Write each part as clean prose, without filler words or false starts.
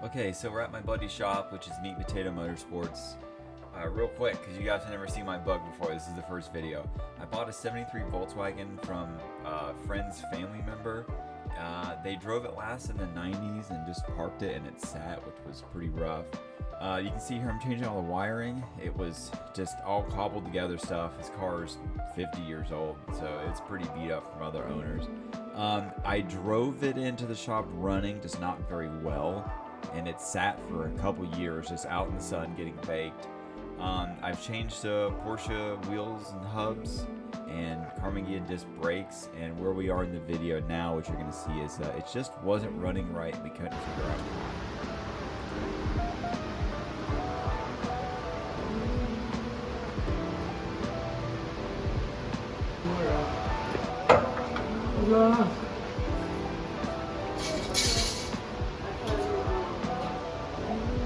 Okay, so we're at my buddy's shop, which is Meat Potato Motorsports. Real quick, because you guys have never seen my bug before, this is the first video. I bought a 73 Volkswagen from a friend's family member. They drove it last in the 90s and just parked it and it sat, which was pretty rough. You can see here I'm changing all the wiring. It was just all cobbled together stuff. His car is 50 years old, so it's pretty beat up from other owners. I drove it into the shop running, just not very well, and it sat for a couple years just out in the sun getting baked. I've changed Porsche wheels and hubs and Carmageddon disc brakes, and where we are in the video now, what you're going to see is it just wasn't running right and we couldn't figure out. What's going on?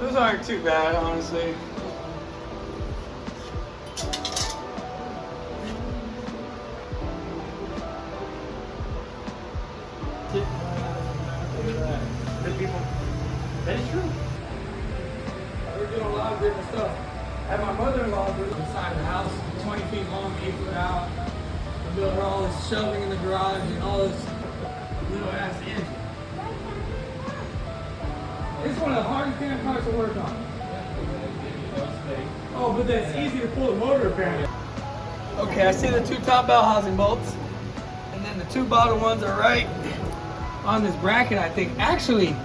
Those aren't too bad, honestly. Good people. That is true. We're doing a lot of different stuff. I had my mother-in-law do inside the house, 20 feet long, 8 foot out. I'm doing all this shelving in the garage and all this little ass engine. It's one of the hardest damn cars to work on. Oh, but that's easy to pull the motor apparently. Okay, I see the two top bell housing bolts, and then the two bottom ones are right on this bracket, I think. Actually,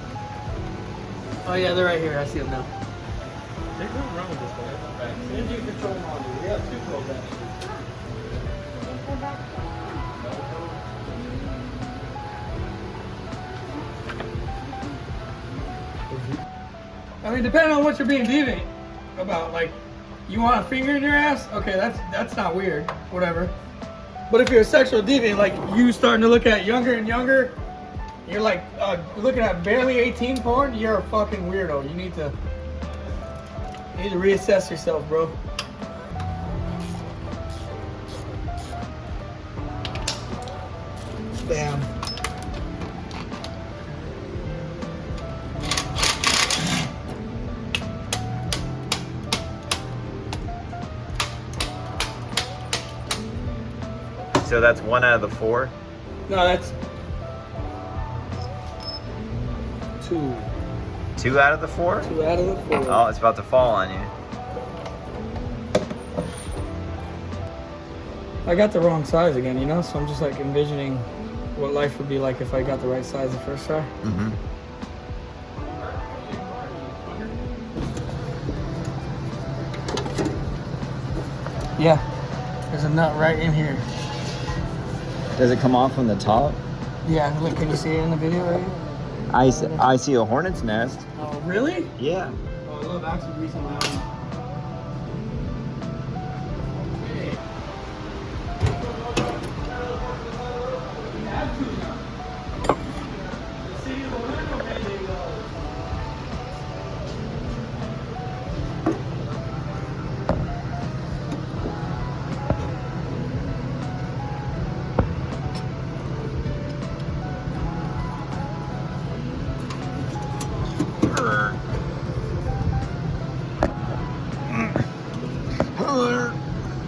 oh yeah, they're right here. I see them now. There's nothing wrong with this guy. Engine control module. We have two probes actually. I mean, depending on what you're being deviant about, like, you want a finger in your ass? Okay, that's not weird, whatever. But if you're a sexual deviant, like you starting to look at younger and younger, you're like looking at barely 18 porn, you're a fucking weirdo. You need to reassess yourself, bro. Damn. So that's 1 out of the 4? No, that's 2. 2 out of the 4? 2 out of the 4. Oh, it's about to fall on you. I got the wrong size again, you know? So I'm just like envisioning what life would be like if I got the right size the first try. Mm-hmm. Yeah, there's a nut right in here. Does it come off from the top? Yeah, look, can you see it in the video right here? I see a hornet's nest. Oh, really? Yeah. Oh, I love actually greasing my own.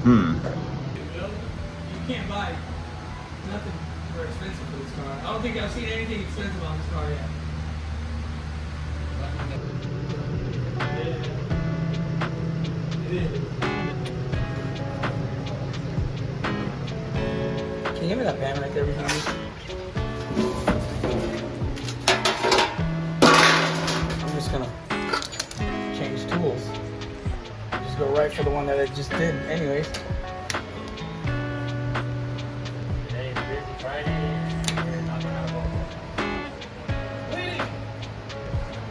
You can't buy nothing very expensive for this car. I don't think I've seen anything expensive on this car yet. It is. Can you give me that pan right there behind me? I'm just gonna change tools. Just go right for the one that I just did anyways.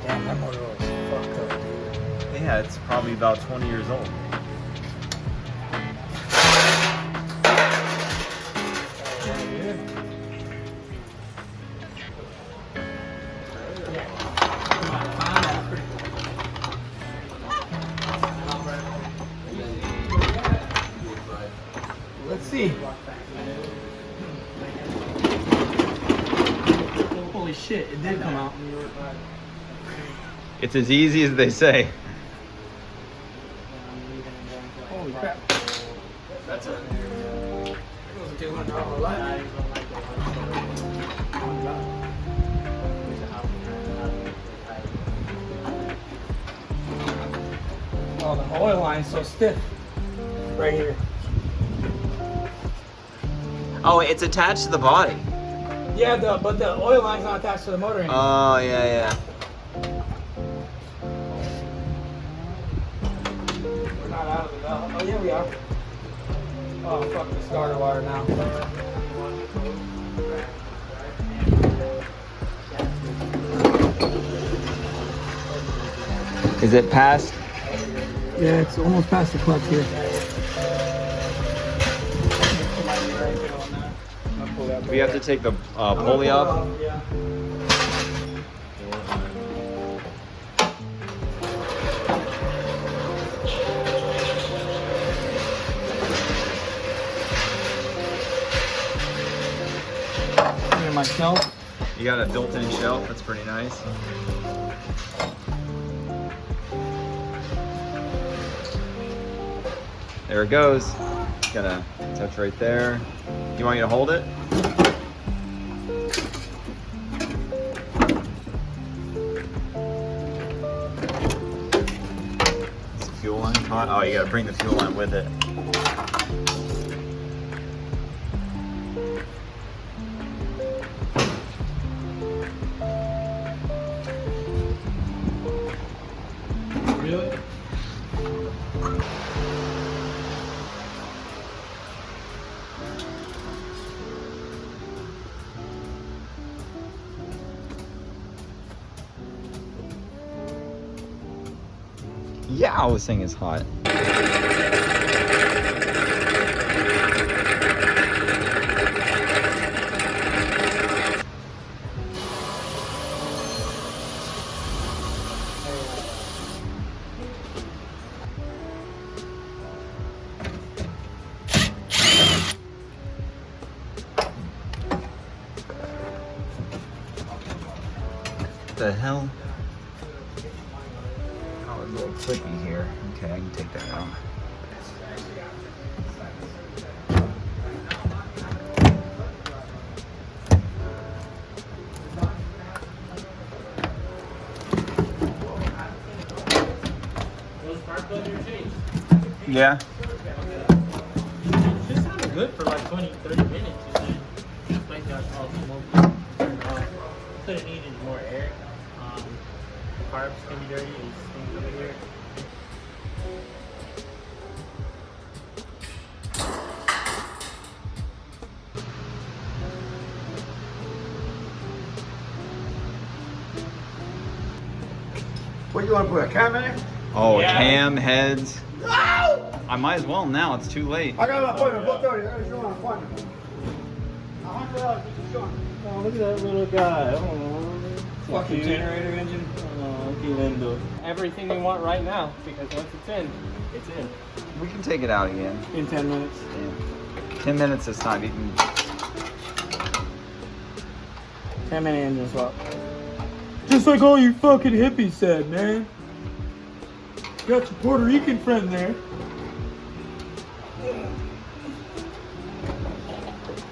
Damn, that motor was fucked up, dude. Yeah, it's probably about 20 years old. Let's see. Holy shit, it did come out. It's as easy as they say. Holy crap. That's a $200 light. Oh, the oil line's so stiff right here. Oh, it's attached to the body. Yeah, but the oil line's not attached to the motor anymore. Oh, yeah. We're not out of the valve. Oh, yeah, we are. Oh, fuck the starter wire now. Is it past? Yeah, it's almost past the clutch here. We have to take the pulley off. Yeah. Here's my shelf. You got a built-in shelf. That's pretty nice. There it goes. Gotta touch right there. You want me to hold it? Is the fuel line caught? Oh, you gotta bring the fuel line with it. Really? Yeah, this thing is hot. What the hell? Oh, a little clippy here. Okay, I can take that out. Those spark plugs are changed. Yeah. This sounded good for like 20, 30 minutes. Just like got all smoky. Could have needed more air. The carbs can be dirty. It's things over here. What do you want to put, a cam in it? Oh, Yeah. cam, heads. I might as well now. It's too late. I got an appointment, book 30. I got an appointment. $100, Oh, look at that little guy. Oh, fucking generator engine. Everything you want right now, because once it's in, it's in. We can take it out again. In 10 minutes. Yeah. 10 minutes this time. You can. 10-minute engine swap. Just like all you fucking hippies said, man. You got your Puerto Rican friend there.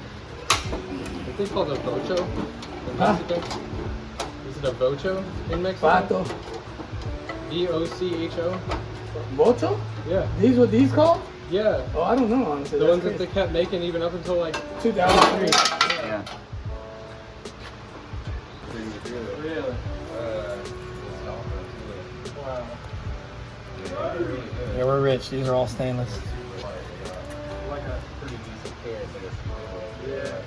I think called a Vocho in Huh? Mexico. Is it a Vocho in Mexico? Pato. VOCHO? Bocho? Yeah. These what these called? Yeah. Oh, I don't know, honestly. The That's ones that they crazy. kept making even up until like 2003. Yeah. really. Wow. Yeah, we're rich. These are all stainless. Like a pretty decent can, but it's yeah.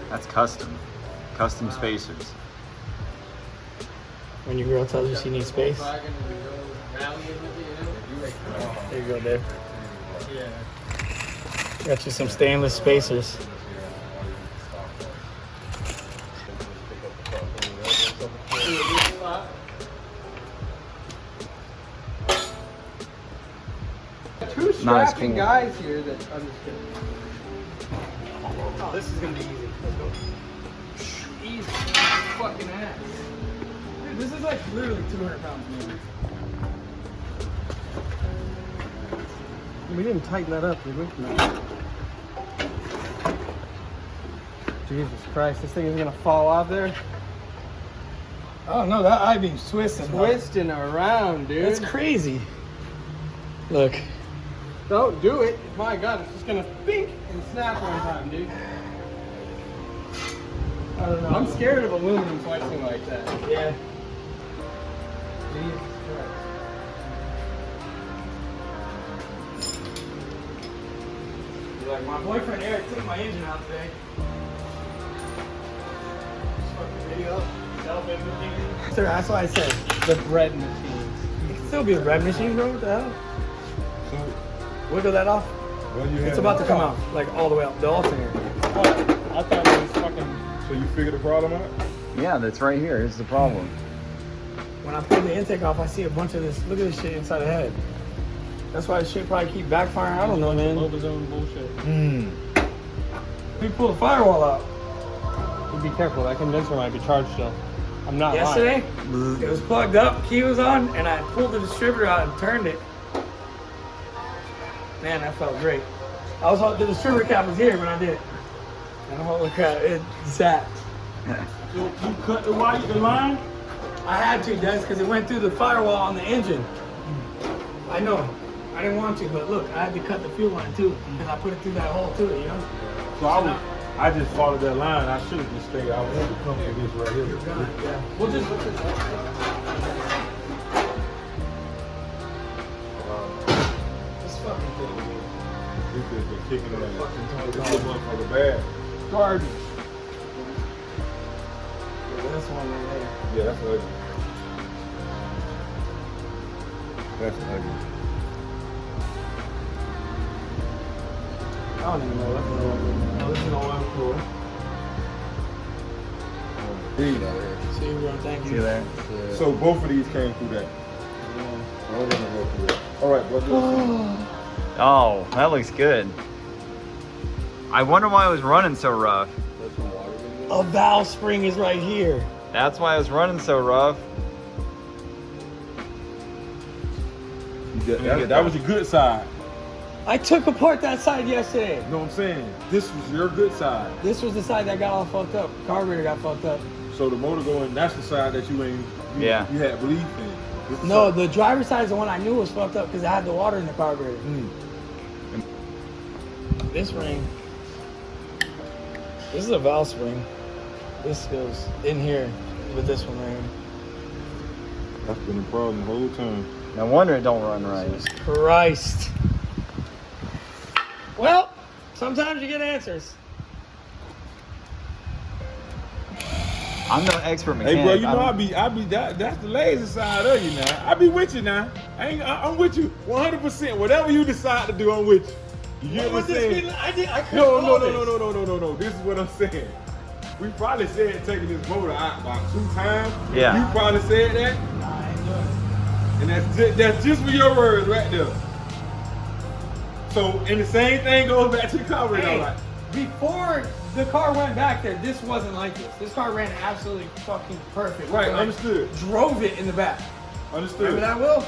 That's custom. Custom spacers. When your girl tells you she needs space. Volkswagen and go rallying with it, you know? There you go, Dave. Yeah. Got you some stainless spacers. Two Not as strapping cool. guys here that understood. Oh, this is gonna be easy. Let's go. Easy. Fucking ass. this is like literally 200 pounds, man. We didn't tighten that up, did we? No. Jesus Christ, this thing is gonna fall off there. Oh no, that I-beam's twisting. Twisting around, dude. That's crazy. Look. Don't do it. My God, it's just gonna bink and snap one time, dude. I don't know. I'm scared of aluminum flexing like that. Yeah. Jesus Christ. Like my boyfriend Eric took my engine out today. Just fucking video. Self-emptying. Sir, that's why I said The bread machines. it can still be a bread machine, bro. What the hell? So, Wiggle that off. what you It's had- about to come out, like all the way out. The alternator. I thought it was fucking. So you figured the problem out? Yeah, that's right here. Here's the problem. When I pull the intake off, I see a bunch of this. Look at this shit inside the head. That's why this shit probably keep backfiring. I don't know, man. Zone bullshit. We pull the firewall out. You be careful. That condenser might be charged still. I'm not Yesterday, it was plugged up, key was on, and I pulled the distributor out and turned it. Man, that felt great. The distributor cap was here when I did it. And holy crap, it zapped. So you cut the line? I had to, Des, because it went through the firewall on the engine. I know. I didn't want to, but look, I had to cut the fuel line too, because I put it through that hole too, you know? So I just followed that line. I should have just stayed. I was going to come for this right here. Yeah. We'll just this fucking thing, dude. This has been kicking in. This is motherfucker bad. Garbage. Yeah, this one right there. Yeah, that's ugly. That's ugly. I don't even know what the hell. No, this is all I'm cool. See you, bro. Thank you. See you there. So both of these came through that. I don't want to go through that. All right, brother. Oh, that looks good. I wonder why it was running so rough. A valve spring is right here. That's why it was running so rough. That was your good side. I took apart that side yesterday. You know what I'm saying? This was your good side. This was the side that got all fucked up. Carburetor got fucked up. So the motor going, that's the side that you ain't, you had belief in. This is No, side- the driver's side is the one I knew was fucked up because I had the water in the carburetor. This ring. This is a valve spring. This goes in here with this one right here. That's been a problem the whole time. No wonder it don't run right. Jesus Christ. Well, sometimes you get answers. I'm no expert mechanic. Hey, bro, you know I be that's the lazy side of you now. I be with you now. I'm with you 100%. Whatever you decide to do, I'm with you. You get what I'm saying? I couldn't No. call this. This is what I'm saying. We probably said taking this motor out about 2 times. Yeah. You probably said that, Nah, I ain't doing it. and that's just for your words right there. So, and the same thing goes back to the carburetor. Hey, Like, before the car went back there, this wasn't like this. This car ran absolutely fucking perfect. right, When I understood. Drove it in the back. Understood. Remember that, Will?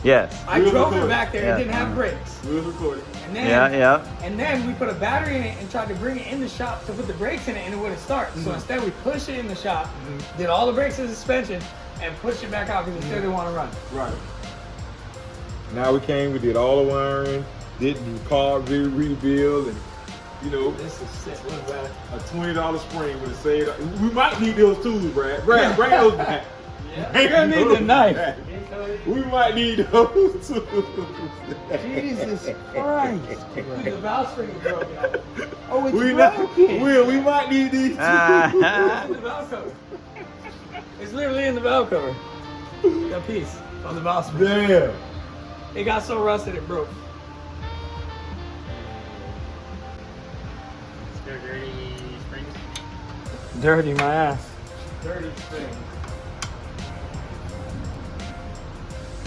Yes. I We'll drove record it it. back there. Yeah. It didn't have brakes. We'll record it. And then, Yeah. And then we put a battery in it and tried to bring it in the shop to put the brakes in it, and it wouldn't start. So instead, we pushed it in the shop, did all the brakes and suspension, and pushed it back out because it still didn't want to run. Right. Now we came, we did all the wiring, did the car rebuild, and you know, This is sick. Look at that. a $20 spring would have saved. We might need those tools, Brad. Brad, bring those back. You're gonna need the knife. We might need those tools. Jesus Christ. Dude, the valve spring is broken. Oh, it's We broken. we might need these tools. It's in the valve cover. It's literally in the valve cover. That piece on the valve spring. Damn. It got so rusted it broke. Let's go dirty springs. Dirty my ass. Dirty springs.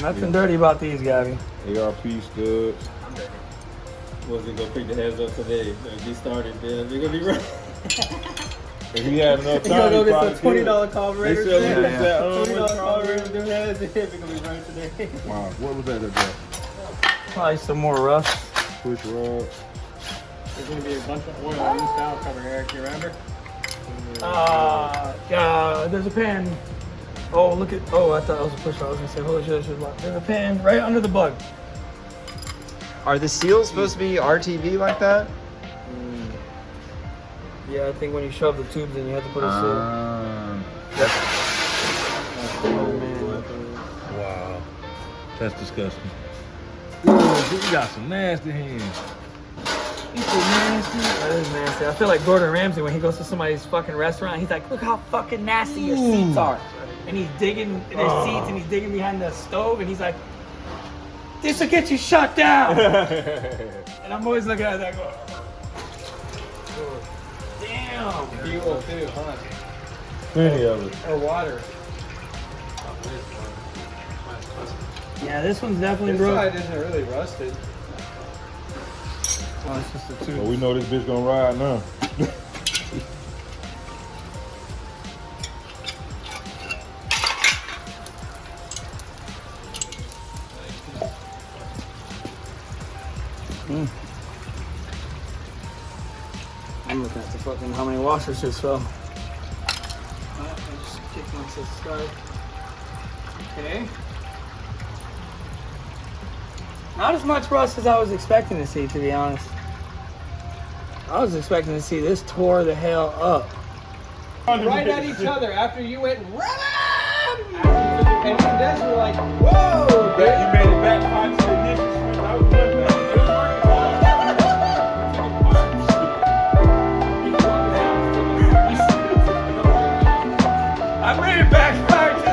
Nothing dirty about these, Gabby. ARP studs. I'm dirty. Was it gonna pick the heads up today? If he started, then they're gonna be right. If he had enough You time, gotta go he get probably some $20 could. carburetor. They sell Yeah, them yeah. that, $20 carburetor. Dude, that's it. It's gonna be running today. Wow, what was that about? Probably some more rust. Push rod. There's gonna be a bunch of oil on this valve cover, Eric. You remember? Yeah, there's a pan. Oh, look at. Oh, I thought it was a push rod. I was gonna say, holy shit, there's a pan right under the bug. Are the seals supposed to be RTV like that? Yeah, I think when you shove the tubes in, you have to put a seal. Oh man. Wow, that's disgusting. Ooh, you got some nasty hands. He's so nasty. That is nasty. I feel like Gordon Ramsay when he goes to somebody's fucking restaurant. He's like, look how fucking nasty your seats are. And he's digging in his seats and he's digging behind the stove and he's like, this will get you shut down. And I'm always looking at that going, damn. Fuel too, huh? Plenty of it. Or water. Yeah, this one's definitely This broke. side isn't really rusted. Oh, it's just a tube. But we know this bitch gonna ride now. I'm looking at the fucking how many washers just fell. Alright, I just kicked once it started. Okay. Not as much rust as I was expecting to see, to be honest. I was expecting to see this tore the hell up. Right at each other after you went run! And you guys were like, whoa! You made it back fine to the initial switch. I was running back. It was I made it back prior to the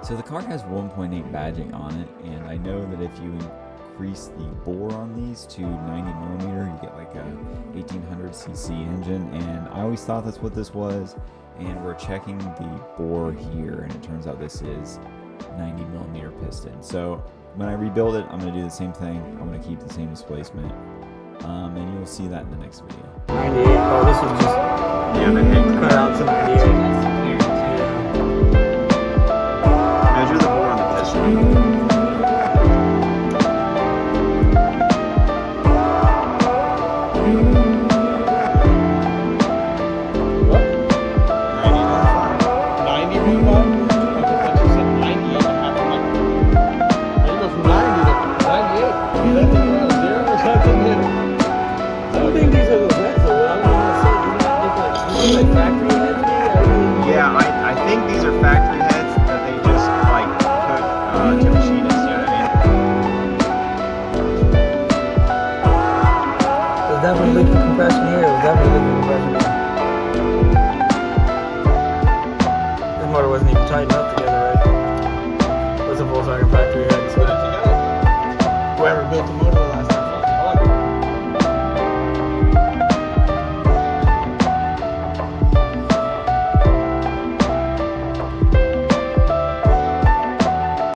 So the car has 1.8 badging on it, and I know that if you increase the bore on these to 90 millimeter, you get like a 1800cc engine, and I always thought that's what this was, and we're checking the bore here, and it turns out this is 90 millimeter piston. So when I rebuild it, I'm going to do the same thing. I'm going to keep the same displacement, and you'll see that in the next video. 98. Oh, this was just cut out to 98. Measure the bore on the piston. What? 90 feet long? Okay, I just said 98 and a half. I'm like, how you go from 90 to 98? You let them around 0 or something? I don't think these are the best. I don't want to say these are like factory